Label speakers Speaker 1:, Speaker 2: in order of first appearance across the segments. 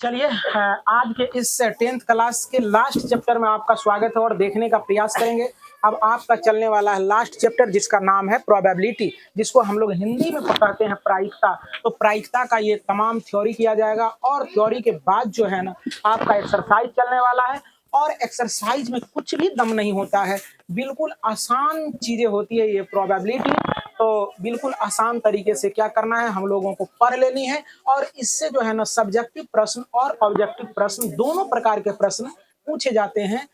Speaker 1: चलिए आज के इस 10th क्लास के लास्ट चैप्टर में आपका स्वागत है और देखने का प्रयास करेंगे। अब आपका चलने वाला है लास्ट चैप्टर जिसका नाम है प्रोबेबिलिटी, जिसको हम लोग हिंदी में पढ़ते हैं प्रायिकता। तो प्रायिकता का ये तमाम थ्योरी किया जाएगा और थ्योरी के बाद जो है ना आपका एक्सरसाइज चलने वाला है। और एक्सरसाइज में कुछ भी दम नहीं होता है, बिल्कुल आसान चीजें होती है ये प्रोबेबिलिटी। तो बिल्कुल आसान तरीके से क्या करना है, हम लोगों को पढ़ लेनी है और इससे जो है ना सब्जेक्टिव प्रश्न और ऑब्जेक्टिव प्रश्न दोनों प्रकार के प्रश्न पूछे जाते हैं।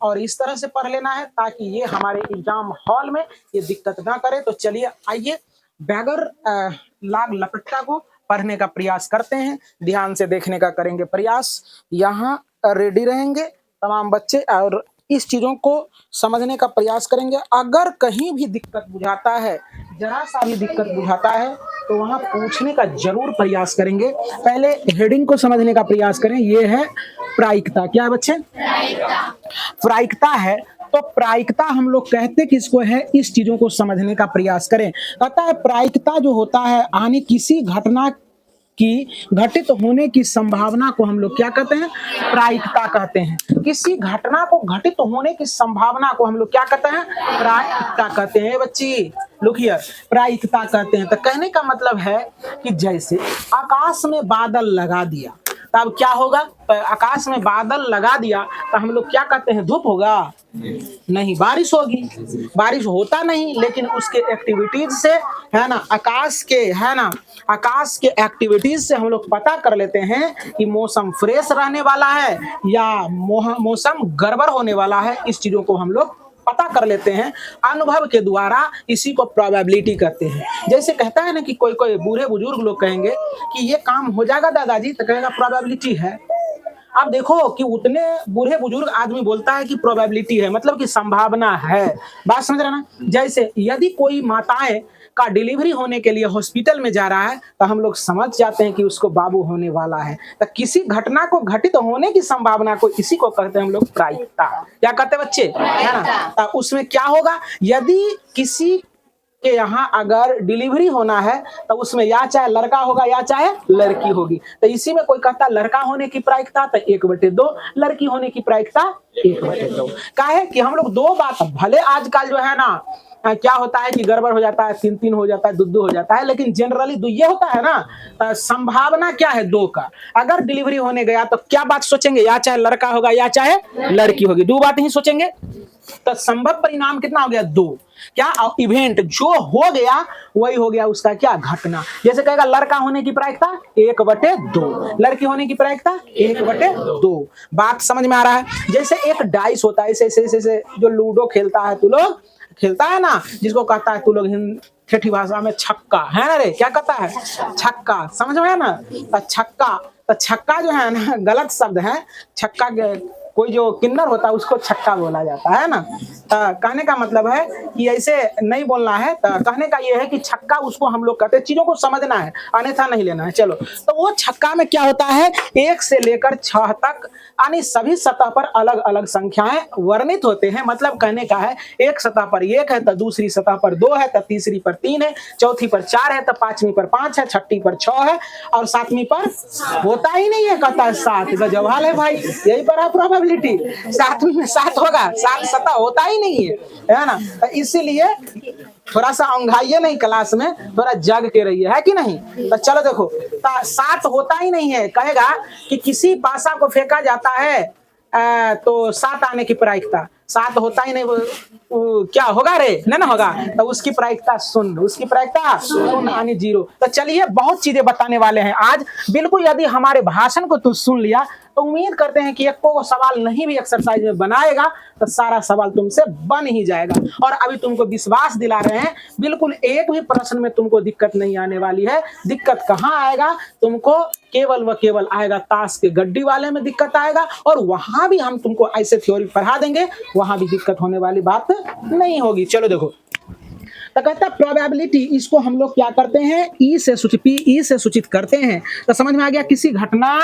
Speaker 1: और इस तरह से पढ़ लेना है ताकि ये हमारे एग्जाम हॉल में ये दिक्कत ना करे। तो चलिए आइए बगैर लाग लपट्टा को पढ़ने का प्रयास करते हैं, ध्यान से देखने का करेंगे प्रयास। यहाँ रेडी रहेंगे तमाम बच्चे और इस चीजों को समझने का प्रयास करेंगे। अगर कहीं भी दिक्कत बुझाता है, जरा सा भी दिक्कत बुझाता है तो वहां पूछने का जरूर प्रयास करेंगे। पहले हेडिंग को समझने का प्रयास करें। ये है प्रायिकता। क्या है बच्चे? प्रायिकता है। तो प्रायिकता हम लोग कहते किसको है, इस चीजों को समझने का प्रयास करें। कहता है प्रायिकता जो होता है यानी किसी घटना की घटित होने की संभावना को हम लोग क्या कहते हैं, प्रायिकता कहते हैं। किसी घटना को घटित होने की संभावना को हम लोग क्या कहते हैं, प्रायिकता कहते हैं। बच्ची लुक हियर, प्रायिकता कहते हैं। तो कहने का मतलब है कि जैसे आकाश में बादल लगा दिया तब क्या होगा, तो आकाश में बादल लगा दिया तो हम लोग क्या कहते हैं, धूप होगा? नहीं, बारिश होगी। बारिश होता नहीं, लेकिन उसके एक्टिविटीज से है ना, आकाश के एक्टिविटीज से हम लोग पता कर लेते हैं कि मौसम फ्रेश रहने वाला है या मौसम गड़बड़ होने वाला है। इस चीजों को हम लोग पता कर लेते हैं अनुभव के द्वारा। इसी को प्रोबेबिलिटी कहते हैं। जैसे कहता है ना कि कोई कोई बूढ़े बुजुर्ग लोग कहेंगे कि ये काम हो जाएगा दादाजी, तो कहेगा प्रोबेबिलिटी है। अब देखो कि उतने बूढ़े बुजुर्ग आदमी बोलता है कि प्रोबेबिलिटी है, मतलब कि संभावना है। बात समझ रहे ना? जैसे यदि कोई माताएं का डिलीवरी होने के लिए हॉस्पिटल में जा रहा है तो हम लोग समझ जाते हैं कि उसको बाबू होने वाला है। तो किसी घटना को घटित होने की संभावना को इसी को कहते हैं हम लोग प्रायिकता। क्या कहते हैं बच्चे, है ना? तो उसमें क्या होगा, यदि किसी के यहाँ अगर डिलीवरी होना है तो उसमें या चाहे लड़का होगा या चाहे लड़की होगी। तो इसी में कोई कहता है लड़का होने की प्रायिकता तो 1/2, लड़की होने की प्रायिकता 1/2। क्या है कि हम लोग दो बात, भले आजकल जो है ना क्या होता है कि गड़बड़ हो जाता है, 3-3 हो जाता है, 2-2 हो जाता है, लेकिन जनरली ये होता है ना, संभावना क्या है 2 का। अगर डिलीवरी होने गया तो क्या बात सोचेंगे, या चाहे लड़का होगा या चाहे लड़की होगी, 2 बात ही सोचेंगे। तो संभव परिणाम कितना हो गया, 2। क्या इवेंट जो हो गया वही हो गया उसका क्या, घटना। जैसे कहेगा लड़का होने की प्रायिकता 1/2, लड़की होने की प्रायिकता 1/2। बात समझ में आ रहा है? जैसे एक डाइस होता है, ऐसे जो लूडो खेलता है, तू लोग खेलता है ना, जिसको कहता है तू लोग ठेठी भाषा में छक्का, है ना रे? क्या कहता है, छक्का। समझ में है ना? तो छक्का जो है ना गलत शब्द है। छक्का कोई जो किन्नर होता है उसको छक्का बोला जाता है ना। कहने का मतलब है कि ऐसे नहीं बोलना है। कहने का ये है कि छक्का उसको हम लोग कहते हैं। चीजों को समझना है, अन्यथा नहीं लेना है। चलो, तो वो छक्का में क्या होता है, 1 से लेकर 6 तक यानी सभी सतह पर अलग अलग संख्याएं वर्णित होते हैं। मतलब कहने का है एक सतह पर 1 है तो दूसरी सतह पर 2 है, तो तीसरी पर 3 है, चौथी पर 4 है, तो पांचवी पर 5 है, छठी पर 6 है और सातवीं पर होता ही नहीं है। कहता है 7। गजवाल है भाई, यही पर है प्रोबेबिलिटी। 7वीं में 7 होगा, 7 सतह होता ही नहीं है ना? तो इसीलिए थोड़ा सा औंघाइए नहीं क्लास में, थोड़ा जग के रहिए, है कि नहीं? तो चलो देखो, 7 होता ही नहीं है। कहेगा कि किसी पासा को फेंका जाता है तो 7 आने की प्रायिकता, 7 होता ही नहीं, वो क्या होगा रे, नहीं ना होगा, तो उसकी प्रायिकता 0, उसकी प्रायिकता 0 यानी 0। तो चलिए बहुत चीजें बताने वाले हैं आज। बिल्कुल यदि हमारे भाषण को तू सुन लिया तो उम्मीद करते हैं कि एक को सवाल नहीं भी एक्सरसाइज में बनाएगा तो सारा सवाल तुमसे बन ही जाएगा। और अभी तुमको विश्वास दिला रहे हैं, बिल्कुल एक भी प्रश्न में तुमको दिक्कत नहीं आने वाली है। दिक्कत कहाँ आएगा तुमको, केवल व केवल आएगा ताश के गड्डी वाले में दिक्कत आएगा। और वहां भी हम तुमको ऐसे थ्योरी पढ़ा देंगे, वहां भी दिक्कत होने वाली बात नहीं होगी। चलो देखो, तो कहता है प्रोबेबिलिटी, इसको हम लोग क्या करते हैं, ई से सूचित करते हैं। तो समझ में आ गया, किसी घटना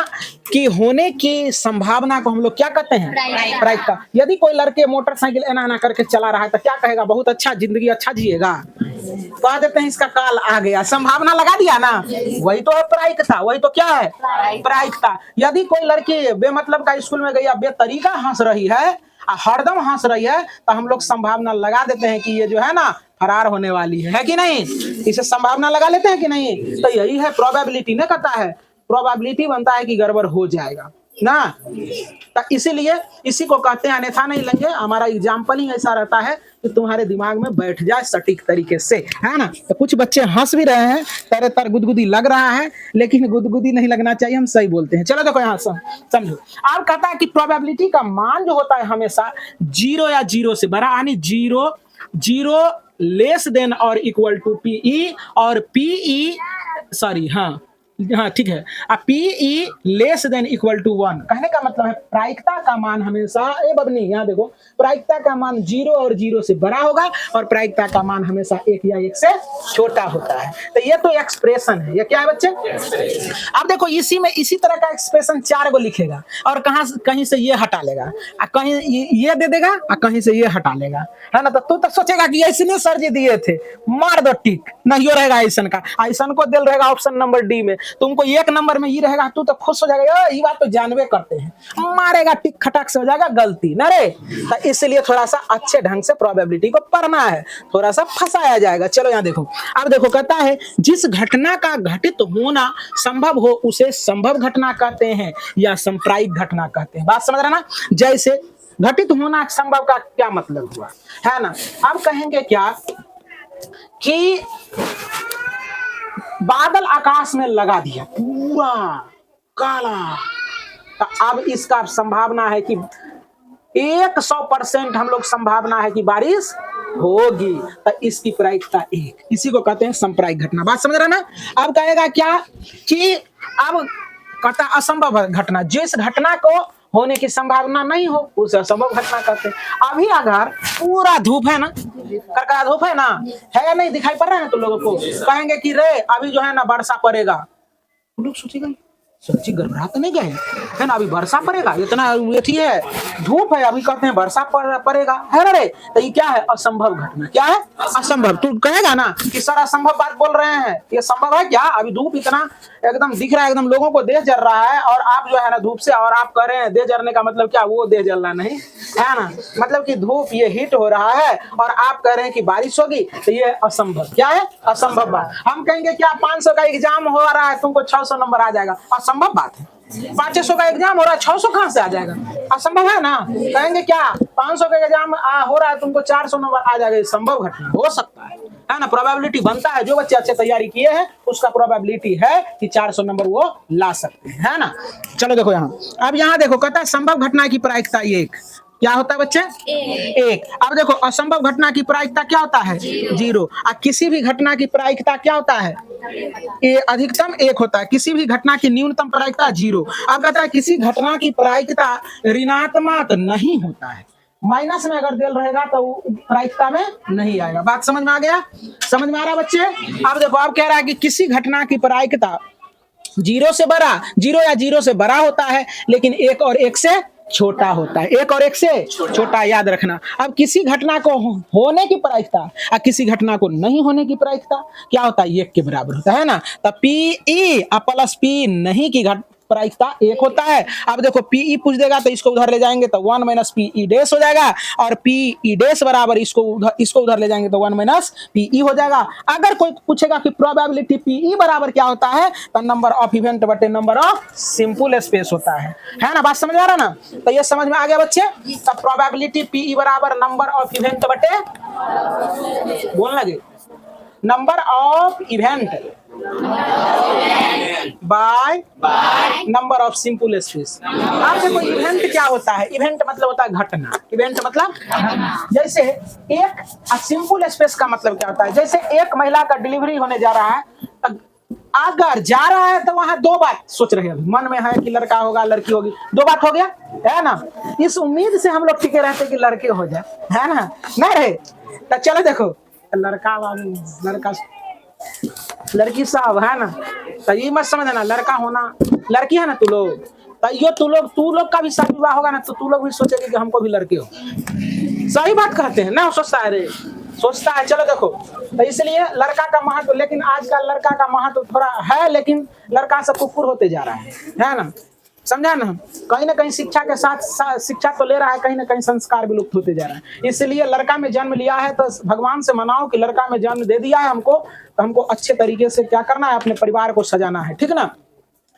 Speaker 1: की होने की संभावना को हम लोग क्या कहते हैं, प्रायिकता। यदि कोई लड़के मोटरसाइकिल एना करके चला रहा है तो क्या कहेगा, बहुत अच्छा, जिंदगी अच्छा जिएगा, कह देते हैं इसका काल आ गया, संभावना लगा दिया ना, वही तो है प्रायिकता, वही तो क्या है प्रायिकता। यदि कोई लड़की बेमतलब का स्कूल में गई या बेतरीका हंस रही है, हरदम हंस रही है, तो हम लोग संभावना लगा देते हैं कि ये जो है ना फरार होने वाली है कि नहीं, इसे संभावना लगा लेते हैं कि नहीं। तो यही है प्रोबेबिलिटी, ने कहता है प्रोबेबिलिटी बनता है कि गड़बड़ हो जाएगा ना, तो इसीलिए इसी को कहते हैं, अन्यथा नहीं लेंगे। हमारा एग्जाम्पल ही ऐसा रहता है कि तुम्हारे दिमाग में बैठ जाए सटीक तरीके से, है ना। तो कुछ बच्चे हंस भी रहे हैं, तेरे तर गुदगुदी लग रहा है, लेकिन गुदगुदी नहीं लगना चाहिए, हम सही बोलते हैं। चलो देखो यहाँ समझो, आप कहता है कि प्रोबेबिलिटी का मान जो होता है हमेशा 0 या 0 से बड़ा, यानी 0 लेस देन और इक्वल टू पीई, और पीई सॉरी हाँ ठीक है, pi less than equal to 1। कहने का मतलब है प्रायिकता का मान हमेशा, ए बबनी यहाँ देखो, प्रायिकता का मान 0 और 0 से बड़ा होगा, और प्रायिकता का मान हमेशा 1 या 1 से छोटा होता है। तो ये तो एक्सप्रेशन है, ये क्या है बच्चे। अब देखो इसी में इसी तरह का एक्सप्रेशन 4 को लिखेगा, और कहीं से ये हटा लेगा, कहीं ये दे देगा, और कहीं से ये हटा लेगा, है ना। तो तू तो सोचेगा कि ऐसे सर जी दिए थे, मार दो टिक, नहीं रहेगा ऐसन का, ऐसन को दिल रहेगा ऑप्शन नंबर डी में, तुमको 1 नंबर में ये रहेगा, तू तो खुश हो जाएगा, ये बात तो जानवे करते हैं, मारेगा टिक, खटाक से हो जाएगा गलती ना रे। तो इसलिए थोड़ा सा अच्छे ढंग से प्रोबेबिलिटी को पढ़ना है, थोड़ा सा फंसाया जाएगा। चलो यहाँ देखो, अब देखो कहता है जिस घटना का घटित होना संभव हो उसे संभव घटना कहते हैं या संप्रायिक घटना कहते हैं। बात समझ रहे ना, जैसे घटित होना संभव का क्या मतलब हुआ, है ना। अब कहेंगे क्या कि बादल आकाश में लगा दिया पूरा काला, तो अब इसका संभावना है कि 100% हम लोग संभावना है कि बारिश होगी, तो इसकी प्रायिकता 1, इसी को कहते हैं संप्रायिक घटना। बात समझ रहे ना। अब कहेगा क्या कि अब कहता असंभव घटना, जिस घटना को होने की संभावना नहीं हो उसे असंभव घटना कहते हैं। अभी अगर पूरा धूप है ना, करका धूप है ना, है या नहीं, दिखाई पड़ रहा है तुम लोगों को, कहेंगे कि रे अभी जो है ना वर्षा पड़ेगा, तुम लोग सोचेगा सच्ची घबरा तो नहीं गए, है ना, अभी वर्षा पड़ेगा, इतना अथी है, धूप है, अभी कहते हैं वर्षा पड़ेगा, है ना रे। तो ये क्या है, असंभव घटना। क्या है, असंभव। तू कहेगा ना कि सर असंभव बात बोल रहे हैं, ये संभव है क्या, अभी धूप इतना एकदम दिख रहा है, एकदम लोगों को देह जल रहा है, और आप जो है ना धूप से, और आप कह रहे हैं देह जलने का मतलब क्या, वो देह जलना नहीं है ना, मतलब कि धूप ये हीट हो रहा है और आप कह रहे हैं कि बारिश होगी, तो ये असंभव। क्या है, असंभव बात। हम कहेंगे क्या 500 का एग्जाम हो रहा है, तुमको 600 नंबर आ जाएगा, असंभव बात है। 500 का एग्जाम हो रहा है, 600 कहां से आ जाएगा, असंभव है ना। कहेंगे क्या 500 का एग्जाम हो रहा है, तुमको 400 नंबर आ जाएगा, संभव घटना हो सकता है ना। प्रोबेबिलिटी बनता है, जो बच्चे अच्छे तैयारी किए हैं उसका प्रोबेबिलिटी है कि 400 नंबर वो ला सकते हैं, है ना। चलो देखो यहाँ, अब यहाँ देखो कहता है संभव घटना की प्रायिकता 1, क्या होता है बच्चे, 1। अब देखो असंभव घटना की प्रायिकता क्या होता है, 0। और किसी भी घटना की प्रायिकता क्या होता है, अधिकतम 1 होता है, किसी भी घटना की न्यूनतम प्रायिकता 0। अब कहता है किसी घटना की प्रायिकता ऋणात्मक नहीं होता है, माइनस में अगर दिल रहेगा तो प्रायिकता में नहीं आएगा। बात समझ में आ गया, समझ में आ रहा बच्चे। अब देखो अब कह रहा है कि किसी घटना की प्रायिकता 0 से बड़ा, 0 या 0 से बड़ा होता है, लेकिन 1 और 1 से छोटा होता है, 1 और 1 से छोटा, याद रखना। अब किसी घटना को होने की प्रायिकता और किसी घटना को नहीं होने की प्रायिकता क्या होता है, 1 के बराबर होता है ना। तो पीई प्लस पी नहीं की प्रायिकता 1 होता है। अब देखो पीई पूछ देगा तो इसको उधर ले जाएंगे तो 1 माइनस पीई डैश हो जाएगा, और पीई डैश बराबर इसको उधर ले जाएंगे तो 1 माइनस पीई हो जाएगा। अगर कोई पूछेगा कि प्रोबेबिलिटी पीई बराबर क्या होता है, तो नंबर ऑफ इवेंट बटे नंबर ऑफ सिंपल स्पेस होता है ना। बात समझ आ रहा ना, तो ये समझ में आ गया बच्चे। तो प्रोबेबिलिटी पीई बराबर नंबर ऑफ इवेंट बटे, बोल लगे, number of event by number of simple space. आप देखो इवेंट क्या होता है, इवेंट मतलब होता है घटना, इवेंट मतलब जैसे एक सिंपल स्पेस का मतलब क्या होता है, जैसे एक महिला का डिलीवरी होने जा रहा है, अगर जा रहा है तो वहां 2 बात सोच रहे हैं, मन में है कि लड़का होगा लड़की होगी, 2 बात हो गया है ना। इस उम्मीद से हम लोग टिके रहते कि लड़के हो जाए, है ना, नहीं रहे। तो चलो देखो लड़का लड़की साहब है ना, तो ये मत समझना लड़का होना, लड़की है ना तू लोग, तो ये तू लोग का भी शादी विवाह होगा ना, तो तू लोग भी सोचेगे कि हमको भी लड़के हो। सही बात कहते हैं ना, सोचता है रे, सोचता है। चलो देखो, तो इसलिए लड़का का महत्व, लेकिन आजकल लड़का का महत्व थोड़ा है, लेकिन लड़का सब कुकुर होते जा रहा है ना, समझा ना। कहीं ना कहीं शिक्षा के साथ शिक्षा तो ले रहा है, कहीं ना कहीं संस्कार भी लुप्त होते जा रहा है। इसलिए लड़का में जन्म लिया है तो भगवान से मनाओ कि लड़का में जन्म दे दिया है हमको, तो हमको अच्छे तरीके से क्या करना है, अपने परिवार को सजाना है, ठीक ना।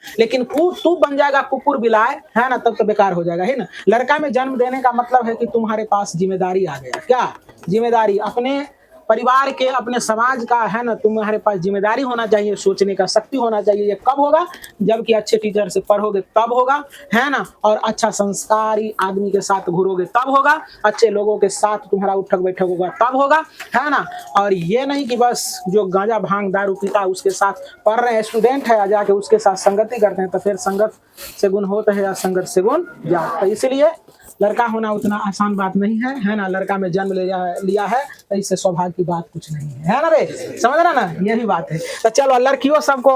Speaker 1: लेकिन तू बन जाएगा कुकुर बिलाए, है ना, तब तो बेकार हो जाएगा, है ना। लड़का में जन्म देने का मतलब है कि तुम्हारे पास जिम्मेदारी आ गया। क्या जिम्मेदारी? अपने परिवार के, अपने समाज का, है ना। तुम्हारे पास जिम्मेदारी होना चाहिए, सोचने का शक्ति होना चाहिए। ये कब होगा? जबकि अच्छे टीचर से पढ़ोगे तब होगा, है ना। और अच्छा संस्कारी आदमी के साथ घूरोगे तब होगा, अच्छे लोगों के साथ तुम्हारा उठक बैठक होगा तब होगा, है ना। और ये नहीं कि बस जो गांजा भांग दारू पीता उसके साथ पढ़ रहे हैं, स्टूडेंट है, जाके उसके साथ संगति करते हैं, तो फिर संगत से गुण होता है या संगत से गुण जाता है। इसलिए लड़का होना उतना आसान बात नहीं है, है ना। लड़का में जन्म लिया है तो इससे सौभाग्य की बात कुछ नहीं है ना रे, समझ रहा ना, यही बात है। तो चलो, लड़कियों सबको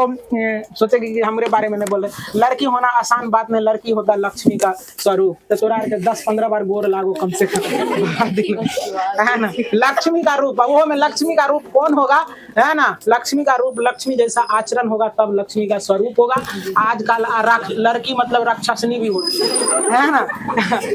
Speaker 1: सोचे कि हमारे बारे में नहीं बोल रहे। लड़की होना आसान बात नहीं, लड़की होता लक्ष्मी का स्वरूप। तो तोरा के 10-15 बार गोर लागो कम से कम, है ना। लक्ष्मी का रूप, वो में लक्ष्मी का रूप कौन होगा, है ना। लक्ष्मी का रूप, लक्ष्मी जैसा आचरण होगा तब लक्ष्मी का स्वरूप होगा। आजकल लड़की मतलब राक्षसनी भी होती है ना।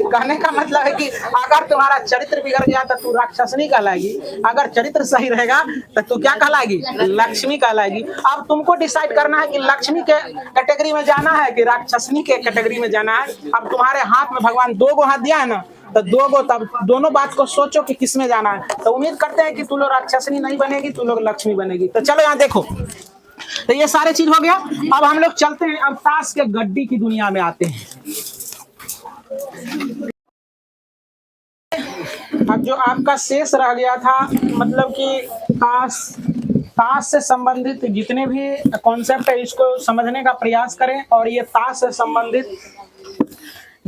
Speaker 1: कहने का मतलब है कि अगर तुम्हारा चरित्र बिगड़ गया तो तू राक्षसनी कहलाएगी, अगर चरित्र सही रहेगा तो तू क्या कहलाएगी? लक्ष्मी कहलाएगी। अब तुमको डिसाइड करना है कि लक्ष्मी के कैटेगरी में जाना है कि राक्षसनी के कैटेगरी में जाना है। अब तुम्हारे हाथ में भगवान 2 गो हाथ दिया है ना, तो 2 गो, तब दोनों बात को सोचो कि किसमें जाना है। तो उम्मीद करते हैं कि तू लोग राक्षसनी नहीं बनेगी, तू लोग लक्ष्मी बनेगी। तो चलो यहाँ देखो, तो ये सारे चीज हो गया। अब हम लोग चलते हैं, अब ताश के गड्डी की दुनिया में आते हैं। अब जो आपका शेष रह गया था, मतलब कि ताश से संबंधित जितने भी कॉन्सेप्ट है इसको समझने का प्रयास करें। और ये ताश से संबंधित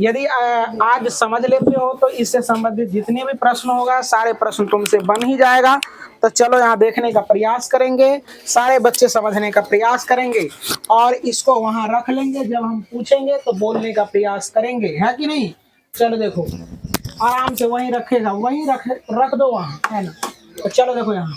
Speaker 1: यदि आज समझ लेते हो तो इससे संबंधित जितने भी प्रश्न होगा सारे प्रश्न तुमसे बन ही जाएगा। तो चलो यहाँ देखने का प्रयास करेंगे, सारे बच्चे समझने का प्रयास करेंगे और इसको वहां रख लेंगे। जब हम पूछेंगे तो बोलने का प्रयास करेंगे, है कि नहीं। चलो देखो, आराम से वहीं रखेगा, वहीं रख दो वहाँ, है ना। तो चलो देखो यहाँ,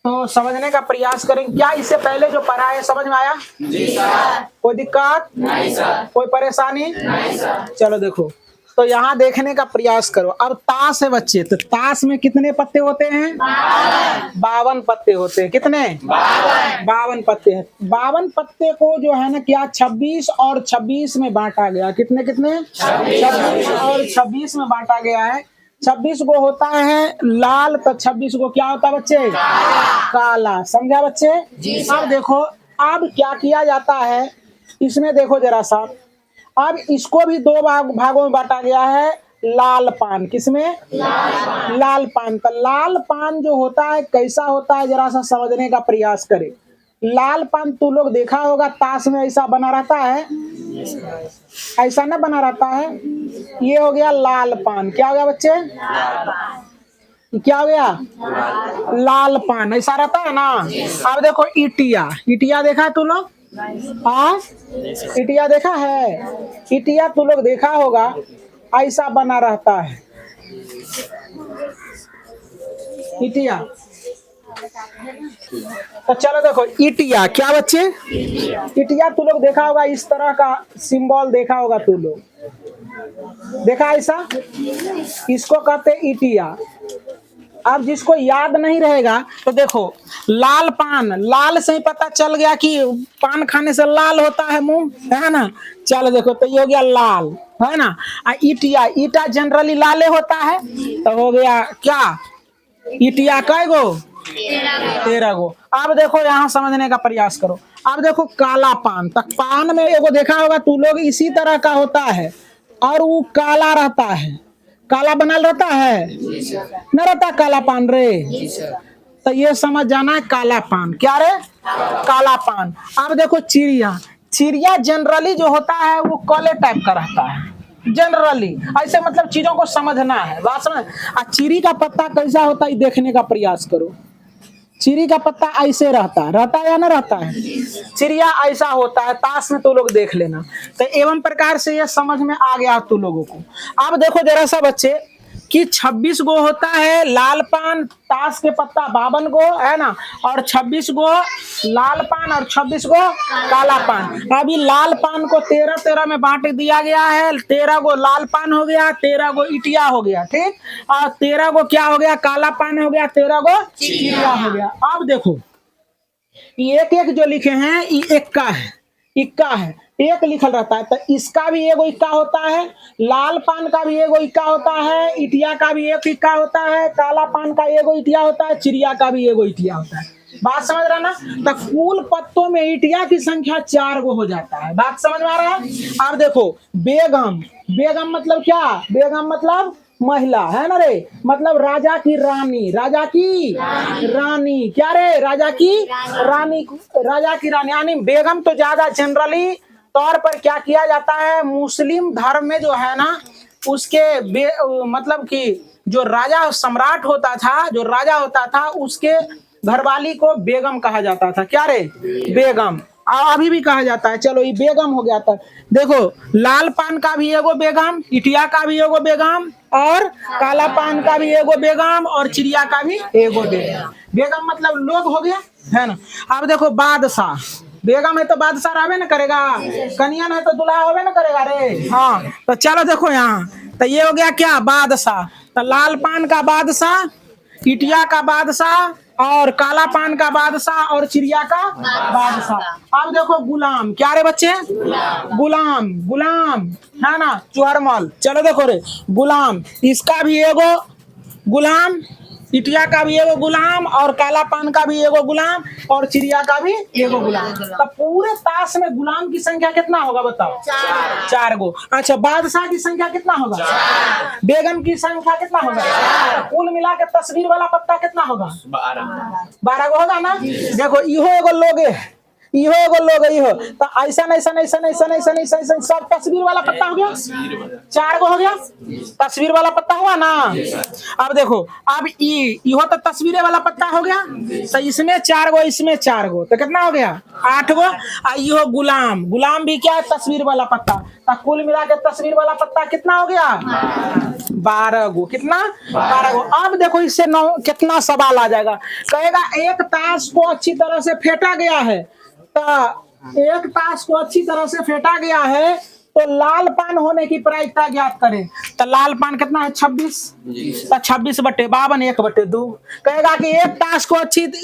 Speaker 1: तो समझने का प्रयास करेंगे। क्या इससे पहले जो पढ़ा है समझ में आया? जी सर। कोई दिक्कत? नहीं सर। कोई परेशानी? नहीं सर। चलो देखो, तो यहाँ देखने का प्रयास करो। अब ताश है बच्चे, तो ताश में कितने पत्ते होते हैं? 52 पत्ते होते हैं। कितने? 52 पत्ते हैं। 52 पत्ते को जो है ना क्या 26 और 26 में बांटा गया। कितने कितने? 26 और 26 में बांटा गया है। 26 को होता है लाल, तो 26 को क्या होता है बच्चे? काला। समझा बच्चे? अब देखो, अब क्या किया जाता है इसमें, देखो जरा सा। अब इसको भी 2 भागों में बांटा गया है। लाल पान, किसमें? लाल पान। तो लाल पान जो होता है कैसा होता है जरा सा समझने का प्रयास करें। लाल पान तू लोग देखा होगा ताश में ऐसा बना रहता है, ऐसा ना बना रहता है। ये हो गया लाल पान। क्या हो गया बच्चे? क्या हो गया? लाल पान ऐसा रहता है ना। अब देखो इटिया, इटिया देखा तू लोग? हाँ, इटिया देखा है? इटिया तू लोग देखा होगा, ऐसा बना रहता है इटिया। तो चलो देखो इटिया, क्या बच्चे? इटिया तू लोग देखा होगा, इस तरह का सिंबल देखा होगा तू लोग, देखा ऐसा? इसको कहते इटिया। अब जिसको याद नहीं रहेगा तो देखो, लाल पान, लाल से ही पता चल गया कि पान खाने से लाल होता है मुंह, है ना। चलो देखो, तो ये हो गया लाल, है ना। इटिया, ईटा जनरली लाले होता है, तो हो गया क्या? इटिया कै गो? 13 गो। अब देखो यहाँ समझने का प्रयास करो। अब देखो काला पान, तक पान में एगो देखा होगा तू लोग, इसी तरह का होता है और वो काला रहता है। काला बनल रहता है न, रहता काला पान रे। तो ये समझ जाना है काला पान। क्या रे? काला पान। अब देखो चिड़िया, चिड़िया जनरली जो होता है वो काले टाइप का रहता है जनरली। ऐसे मतलब चीजों को समझना है, बात समझ। चिड़ी का पत्ता कैसा होता है देखने का प्रयास करो। चिड़ी का पत्ता ऐसे रहता है या ना रहता है? चिड़िया ऐसा होता है। ताश में तो लोग देख लेना। तो एवं प्रकार से ये समझ में आ गया तू लोगों को। अब देखो जरा सा बच्चे, कि 26 गो होता है लाल पान, ताश के पत्ता 52 गो है ना, और 26 गो लाल पान और 26 गो काला पान। अभी लाल पान को 13-13 में बांट दिया गया है। 13 गो लाल पान हो गया, 13 गो इटिया हो गया, ठीक, और 13 गो क्या हो गया, काला पान हो गया, 13 गो चिड़िया हो गया। अब देखो एक एक जो लिखे हैं ये इक्का है, इक्का है, एक लिखल रहता है, तो इसका भी एगो इक्का होता है, लाल पान का भी एगो इक्का होता है, इटिया का भी एक इक्का होता है, काला पान का एगो इटिया होता है, चिड़िया का भी एगो इटिया होता है। बात समझ रहा ना? तो कुल पत्तों में इटिया की संख्या 4 गो हो जाता है। बात समझ में आ रहा है? अब देखो बेगम, बेगम मतलब क्या, बेगम मतलब महिला है ना रे, मतलब राजा की रानी, राजा की रानी, क्या रे, राजा की रानी, राजा की रानी। यानी बेगम तो ज्यादा जनरली तौर पर क्या किया जाता है, मुस्लिम धर्म में जो है ना उसके मतलब कि जो राजा सम्राट होता था, जो राजा होता था उसके घरवाली को बेगम कहा जाता था। क्या रे, बेगम, अभी भी कहा जाता है। चलो ये बेगम हो गया था। देखो लाल पान का भी एगो बेगम, इटिया का भी एगो बेगम, और काला पान का भी एगो बेगम, और चिड़िया का भी एगो बेगम। बेगम मतलब लोग हो गया है ना। अब देखो बादशाह, बेगम है तो बादशाह रहबे ना करेगा, कन्या है तो दुल्हा होबे ना करेगा रे। हाँ तो चलो देखो यहाँ, तो ये हो गया क्या, बादशाह। तो लाल पान का बादशाह, इटिया का बादशाह, और काला पान का बादशाह, और चिड़िया का बादशाह। अब देखो गुलाम, क्या रे बच्चे, गुलाम, गुलाम है ना, चुहरमल। चलो देखो रे गुलाम, इसका भी एगो गुलाम, इटिया का भी एगो गुलाम, और काला पान का भी एगो गुलाम, और चिड़िया का भी एगो गुलाम। तो पूरे ताश में गुलाम की संख्या कितना होगा बताओ, 4 गो। अच्छा बादशाह की संख्या कितना होगा, बेगम की संख्या कितना होगा, कुल मिला के तस्वीर वाला पत्ता कितना होगा, 12 गो होगा ना। देखो इहो एगो लोगे, इहो एगो लोग, इहो तो ऐसा ऐसा ऐसा ऐसा ऐसा ऐसा सब तस्वीर वाला पत्ता हो गया, 4 गो हो गया, तस्वीर वाला पत्ता हुआ ना। अब देखो अब इहो तो तस्वीर वाला पत्ता हो गया, तो इसमें 4 गो, इसमें 4 गो, तो कितना हो गया, 8 गो। इहो गुलाम, गुलाम भी क्या है, तस्वीर वाला पत्ता। तो कुल मिला के तस्वीर वाला पत्ता कितना हो गया, 12 गो। कितना, 12 गो। अब देखो इससे कितना सवाल आ जाएगा, कहेगा एक ताश को अच्छी तरह से फेंटा गया है, तो एक ताश को अच्छी तरह से फेंटा गया है, तो लाल पान होने की प्रायिकता ज्ञात करें। तो लाल पान कितना है, 26, तो 26/52, 1/2। कहेगा कि एक ताश को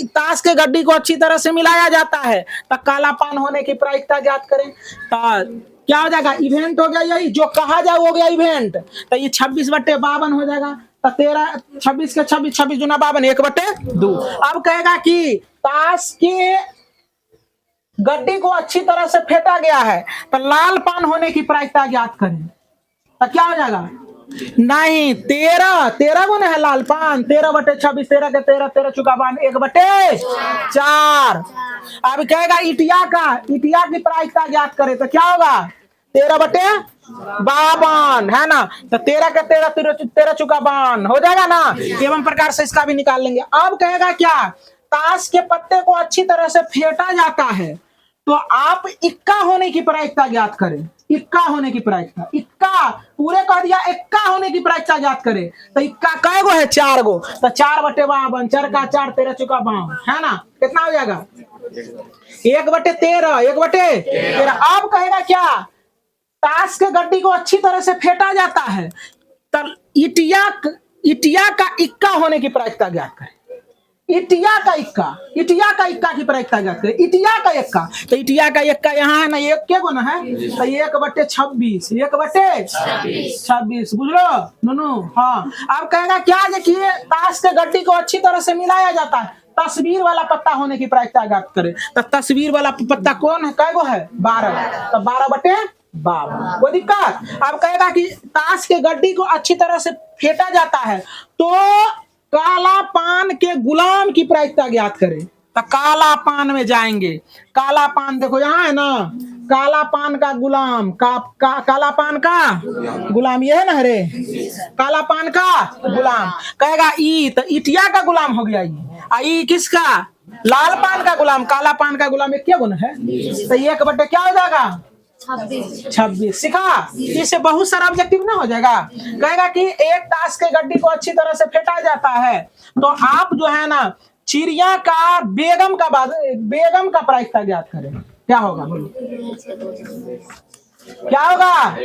Speaker 1: ताश के गड्डी को अच्छी तरह से मिलाया जाता है, तो काला पान होने की प्रायिकता ज्ञात करें। तो क्या हो जाएगा, इवेंट हो गया, यही जो कहा जाए वो गया इवेंट। तो ये 26/52 हो जाएगा। तो 13, 26 के 26, 26 दूना 52, 1/2। अब कहेगा कि ताश के गड्डी को अच्छी तरह से फेंटा गया है, तो लाल पान होने की प्रायिकता ज्ञात करें। तो क्या हो जाएगा, नहीं 13 गो है लाल पान, 13/26, 13 के 13, 13 चुका 1/4। अब कहेगा इटिया की प्रायिकता ज्ञात करें, तो क्या होगा, 13/52 है ना। तो 13 के 13, 13 चुका 52 हो जाएगा ना। एवं प्रकार से इसका भी निकाल लेंगे। अब कहेगा क्या, ताश के पत्ते को अच्छी तरह से फेंटा जाता है, तो आप इक्का होने की प्रायिकता ज्ञात करें। इक्का होने की प्रायिकता, इक्का पूरे कह दिया, इक्का होने की प्रायिकता ज्ञात करें। तो इक्का कै गो है, 4 गो। तो 4/52, 4 का 4, 13 चुका 52 है ना। कितना हो जाएगा, 1/13, 1/13। अब कहेगा क्या, ताश के गड्डी को अच्छी तरह से फेंटा जाता है, तो इटिया का इक्का होने की प्रायिकता ज्ञात करें। इटिया का इक्का की प्रायिकता ज्ञात करें। इटिया का इक्का, तो इटिया का इक्का यहाँ है ना, एक के गो ना है, तो 1/26, 1/26 बुझलो नुनू। हाँ अब कहेगा क्या, देखिए ताश के गड्डी को अच्छी तरह से मिलाया जाता है, तस्वीर वाला पत्ता होने की प्रायिकता ज्ञात करें। तो तस्वीर वाला पत्ता कौन है, कै गो है, 12। तो 12/52, कोई दिक्कत। अब कहेगा कि ताश के गड्डी को अच्छी तरह से फेंटा जाता है, तो काला पान के गुलाम की प्रायिकता ज्ञात करें। तो काला पान में जाएंगे, काला पान देखो यहाँ है ना, काला पान का गुलाम, काला पान का गुलाम, ये है ना रे, काला पान का गुलाम। कहेगा ई, तो इटिया का गुलाम हो गया ई किसका, लाल पान का गुलाम, काला पान का गुलाम एक क्या गुण है, तो 1/, क्या हो जाएगा, 26 सीखा। इससे बहुत सारा ऑब्जेक्टिव ना हो जाएगा। कहेगा कि एक ताश के गड्डी को अच्छी तरह से फेंटा जाता है, तो आप जो है ना चिड़िया का बेगम का प्रायिकता ज्ञात करें। क्या होगा बोलिए, क्या होगा?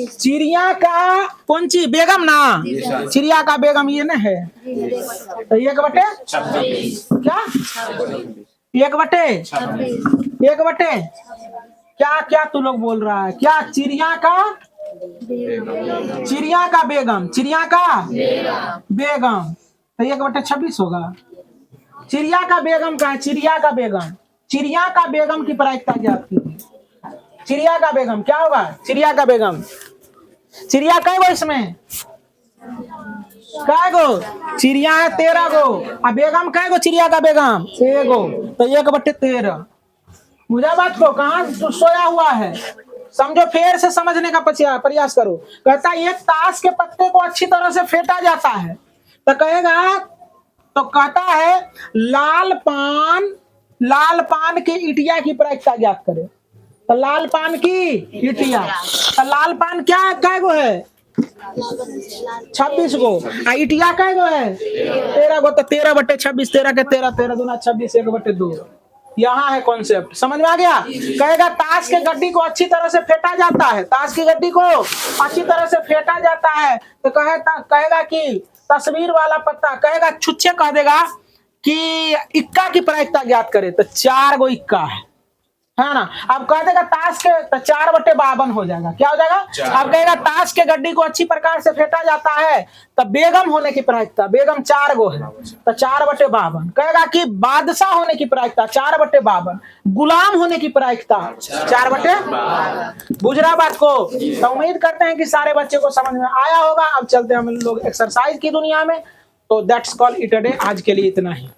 Speaker 1: चिड़िया का कौन ची बेगम ना, चिड़िया का बेगम ये ना है, तो 1/26 क्या 1/1 क्या क्या तू लोग बोल रहा है? क्या चिड़िया का बेगम, चिड़िया का बेगम, तो 1/26 होगा। चिड़िया का बेगम का है, चिड़िया का बेगम की प्रायिकता ज्ञात कीजिए। चिड़िया का बेगम क्या होगा? चिड़िया का बेगम, चिड़िया कै गो इसमें? कै गो चिड़िया है? 13 गो। अब बेगम कै गो? चिड़िया का बेगम 1 गो, तो 1/13। मुझे बात को कहाँ सोया हुआ है, समझो, फिर से समझने का प्रयास करो। कहता है एक ताश के पत्ते को अच्छी तरह से फेंटा जाता है, तो कहेगा, तो कहता है लाल पान की इटिया की प्रायिकता ज्ञात करे। तो लाल पान की इटिया, तो लाल पान क्या गो है? 26 गो। इटिया कै गो है? 13 गो, तो 13/26, 13 के 13, 13 दूना 26, 1/2। यहाँ है कॉन्सेप्ट, समझ में आ गया? कहेगा ताश के गड्डी को अच्छी तरह से फेंटा जाता है, ताश की गड्डी को अच्छी तरह से फेंटा जाता है, तो कहेगा कि तस्वीर वाला पत्ता, कहेगा छुच्छे कह देगा कि इक्का की प्रायिकता ज्ञात करे, तो 4 गो इक्का है ना। अब कह देगा ताश के, तो 4/52 हो जाएगा। क्या हो जाएगा? अब कहेगा ताश के गड्डी को अच्छी प्रकार से फेंटा जाता है, तो बेगम होने की प्रायिकता, बेगम 4 गो है, तो 4/52। कहेगा कि बादशाह होने की प्रायिकता 4/52, गुलाम होने की प्रायिकता 4/52। बुझ रहा बात को? तो उम्मीद करते हैं कि सारे बच्चे को समझ में आया होगा। अब चलते हैं हम लोग एक्सरसाइज की दुनिया में। तो that's call it a day. आज के लिए इतना ही।